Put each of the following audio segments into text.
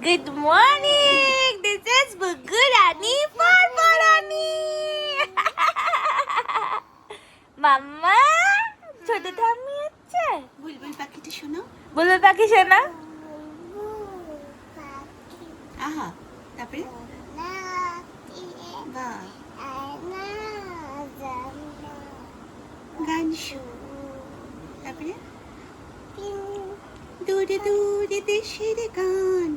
Good morning. This is Bugurani Parparani. মাম্মা ছোট ঠাম্মি আছে। বুলবুল পাখিটা শোনো। বুলবুল পাখি শোনা। আহা তারপরে গান তারপরে দূরে দূরে দেশের গান,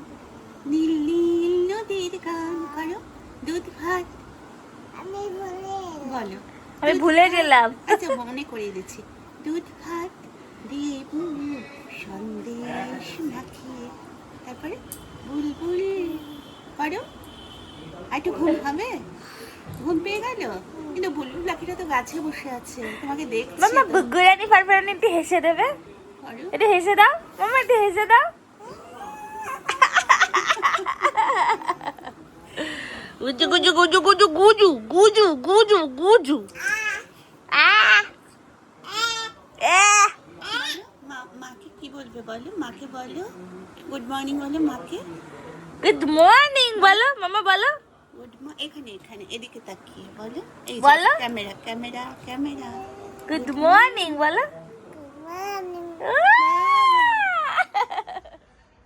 নীল নীল নদীর গান করো। দুধ ভাত বলো। আমি ভুলে গেলাম। আচ্ছা মনে করিয়ে দিচ্ছি। দুধ ভাত দিয়ে সন্দেশ মাখিয়ে, তারপরে বুলবুল করো। একটু ঘুম হবে, ঘুম পেয়ে গেল। কিন্তু বুলবুল পাখিটা তো গাছে বসে আছে, তোমাকে দেখছে। মাম্মা বুগুরানি ফারফারানি একটু হেসে দেবে। একটু হেসে দাও মাম্মা, একটু হেসে দাও। গুজু গুজু গুজু গুজু গুজু গুজু গুজু গুজু। মাকে কি বলবে বলো, মাকে বলো গুড মর্নিং বলো মাকে। গুড মর্নিং বলো মাম্মা, বলো। গুড মর্নিং এখানে এখানে এদিকে তাকিয়ে বলো। এই বলো। Camera camera camera. Good morning বলো।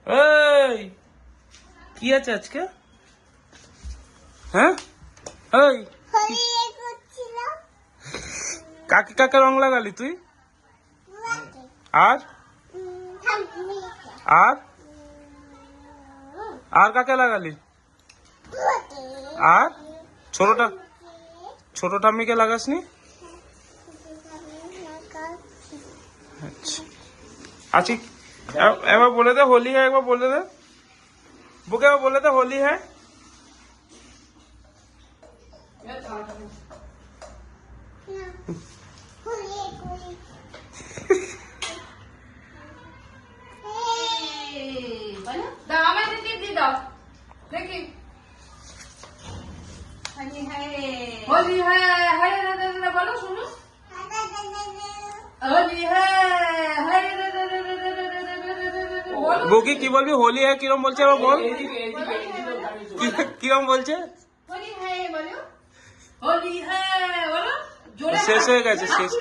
এই কি আছে আজকে? হ্যাঁ এই কাকে কাকে রং লাগালি তুই? আর আর আর কাকে লাগালি? আর ছোট ঠাম্মিকে লাগাসনি? আচ্ছা আছি। একবার বলে দে হোলি হ্যাঁ, একবার বলে দে বুকে, একবার বলে দে হোলি হ্যাঁ। বুকি কি বলবি? হোলি হ্যাঁ কিরম বলছে আবার বল। কিরম বলছে? শেষ হয়ে গেছে, শেষ।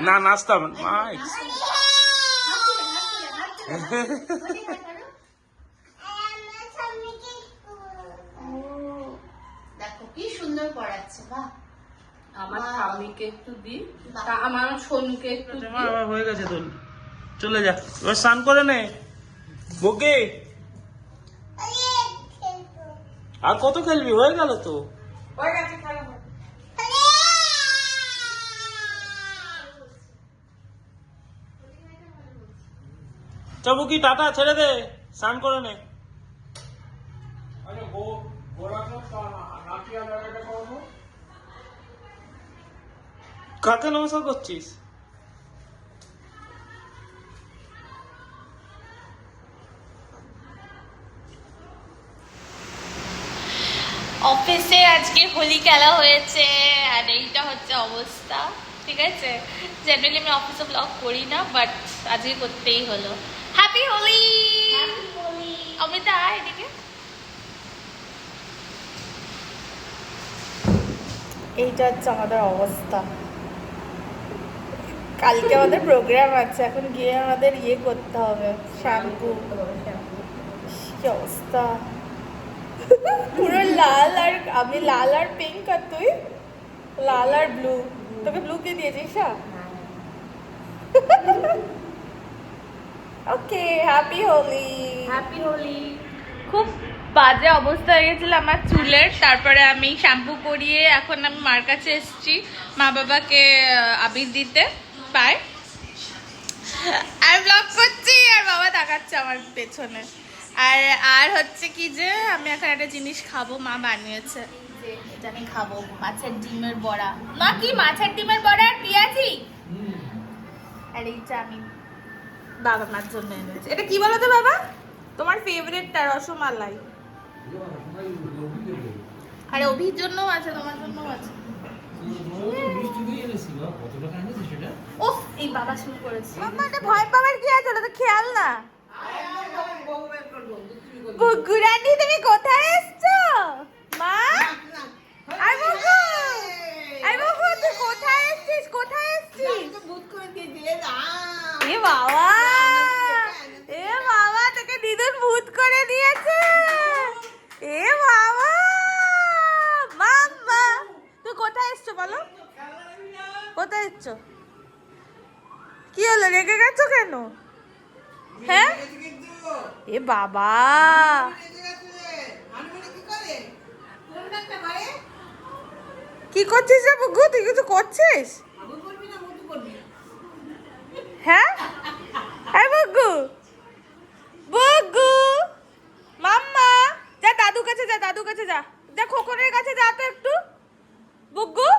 না নাচতাম মা। দেখো কি সুন্দর পড়াচ্ছে। বাহ, আমার ঠাম্মিকে একটু দি, আমার সোনুকে একটু দি। হয়ে গেছে তোর, চলে যা এবার স্নান করে নে বুকি। আর কত খেলবি? হয়ে গেল তো। বুকি টাটা, ছেড়ে দে, স্নান করে নে। কাকে নমস্কার করছিস? অফিসে আজকে হোলি খেলা হয়েছে আর এইটা হচ্ছে অবস্থা। ঠিক আছে, জেনারেলি আমি অফিসে ব্লগ করি না, বাট আজকে করতেই হলো। হ্যাপি হোলি। অমিতা এদিকে। এইটা হচ্ছে আমাদের অবস্থা। কালকে আমাদের প্রোগ্রাম আছে, এখন গিয়ে আমাদের ইয়ে করতে হবে, শ্যাম্পু। কি অবস্থা, পুরো লাল। আর আমি লাল আর পিঙ্ক, আর তুই লাল আর ব্লু। তোকে ব্লু কে দিয়েছিস? ওকে, হ্যাপি হোলি। হ্যাপি হোলি। খুব বাজে অবস্থা হয়ে গেছিল আমার চুলের। তারপরে আমি শ্যাম্পু করিয়ে এখন আমি মার কাছে এসেছি মা বাবাকে আবির দিতে পায়। আমি ব্লগ করছি আর বাবা তাকাচ্ছে আমার পেছনে। আর হচ্ছে কি যে আমি এখন একটা জিনিস খাবো, মা বানিয়েছে, এটা আমি খাবো। মাছের ডিমের বড়া। মা কি মাছের ডিমের বড়া আর পেঁয়াজি? আর এইটা আমি বাবা মার জন্য এনেছি। এটা কি বলো তো বাবা? তোমার ফেভারিটটা রসমালাই। আরে অভির জন্যও আছে, তোমার জন্যও আছে। মিষ্টি দিয়ে এনেছি, কত টাকা এনেছি সেটা? এই বাবা শুরু করেছে। মাম্মা এটা ভয় পাওয়ার কি আছে, ওটা তো খেয়াল না। গুগুরানি তুমি কোথায় এসছো মা? আই বুগু, আই বুগু তুই কোথায় এসছিস, কোথায় এসছিস? এ বাবা, এ বাবা তোকে দিদুন ভূত করে দিয়েছে। এ বাবা, মাম্মা তুই কোথায় এসছো বলো, কোথায় এসছো? কি হলো, রেগে গেছো কেন? হ্যাঁ এ বাবা, কি করছিস রে বুগু, তুই কিছু করছিস? হ্যাঁ হ্যাঁ বুগু, বুগু মাম্মা যা দাদু কাছে যা, দাদু কাছে যা, যা খোকনের কাছে যা তো একটু। বুগু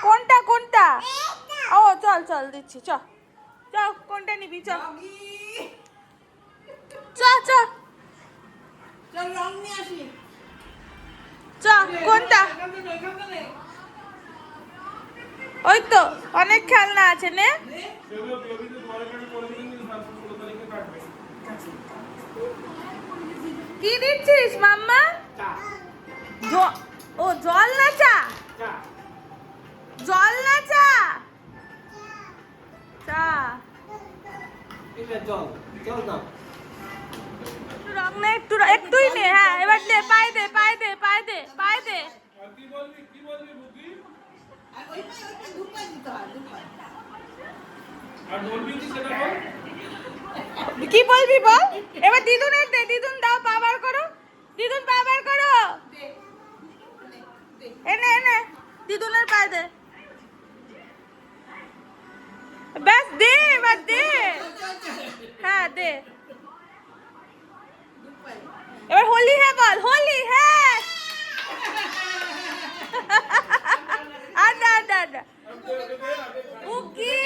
কোনটা কোনটা? ও চল চল দিচ্ছি, চ চ, কোনটা নিবি চ চ চ চ, কোনটা? ওই তো অনেক খেলনা আছে নে। কি দিচ্ছিস মাম্মা? ও জল না চা, জল না চা, চা রং না, একটু একটুই নে। হ্যাঁ এবার দে, পায়ে দে, পায়ে দে, পায়ে দে, পায়ে দে। কি বলবি বল? এবার দিদুনের দে, দিদুন দাও, পা বার করো, দিদুন পা বার করো, এনে এনে দিদুনের পায়ে দে, ব্যাস দে, এবার দে। হ্যাঁ দে, এবার হোলি হ্যাঁ বল, হোলি হ্যাঁ। আড্ডা আড্ডা আড্ডা বুকি,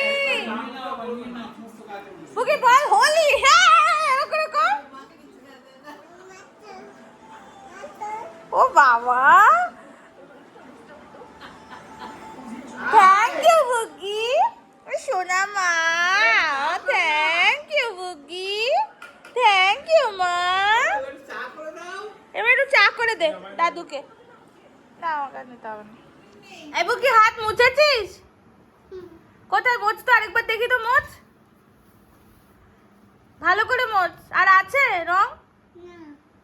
বুকি বল হোলি হ্যাঁ, এরকম কর। ও বাবা, থ্যাংক ইউ বুকি, সোনা মা, থ্যাংক ইউ বুকি, থ্যাংক ইউ মা। এবার একটু চা করে দে দাদুকে। না আমাকে নিতে হবে না। এই বুকি হাত মুছেছিস? কোথায় মোছ তো, আরেকবার দেখি তো মোছ, ভালো করে মোছ। আর আছে রং?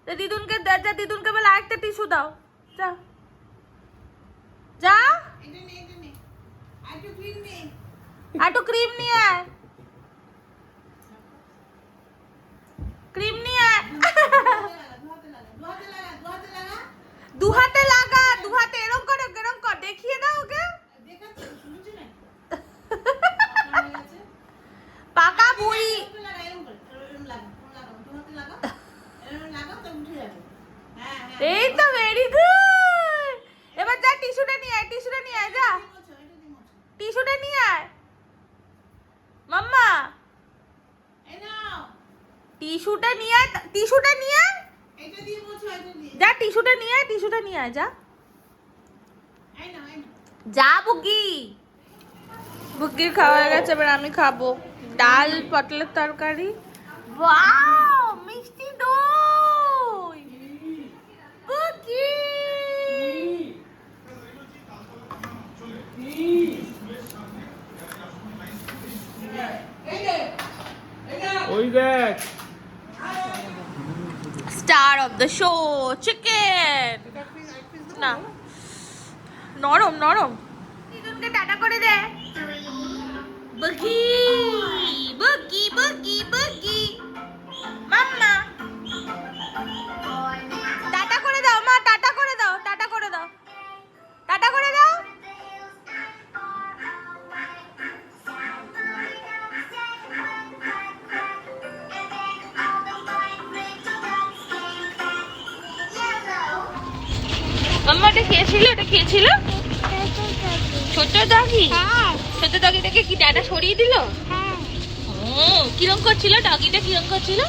দিদুনকে যা, দিদুনকে বলে আরেকটা টিস্যু দাও, যা যা, একটু ক্রিম নিয়ে আয়, ক্রিম নিয়ে আয়। দু হাতে লাগা, দু হাতে এরকম করে, এরকম কর, দেখিয়ে দাও ওকে। পাকা বুড়ি। এই তো ভেরি গুড। এবার যা টিস্যুটা নিয়ে আয়, টিস্যুটা নিয়ে আয়, যা টিস্যুটা নিয়ে আয় মাম্মা, টিস্যুটা নিয়ে আয়, টিস্যুটা নিয়ে আয়, যা টিস্যুটা নিয়ে আয়, টিস্যুটা নিয়ে আয়, যা যা বুগি। বুগির খাওয়া হয়ে গেছে, এবার আমি খাবো ডাল পটলের তরকারি। ওয়াও মিষ্টি দই বুগি। ওই দেখ, star of the show chicken. না নরম নরম। দিদুনকে টাটা করে দে। বুগি বুগি বুগি বুগি মাম্মা, টাটা করে দাও মা, টাটা করে দাও, টাটা করে দাও, টাটা করে দাও। মাম্মা এটা খেয়েছিল, এটা খেয়েছিল ছোট ডগি। ছোট ডগিটাকে কি ডাটা সরিয়ে দিল? কিরম করছিল ডগিটা, কিরম করছিল,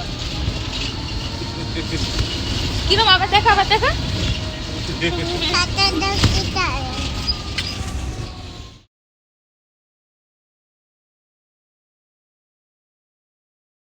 কিরম? আবার দেখা, আবার দেখা।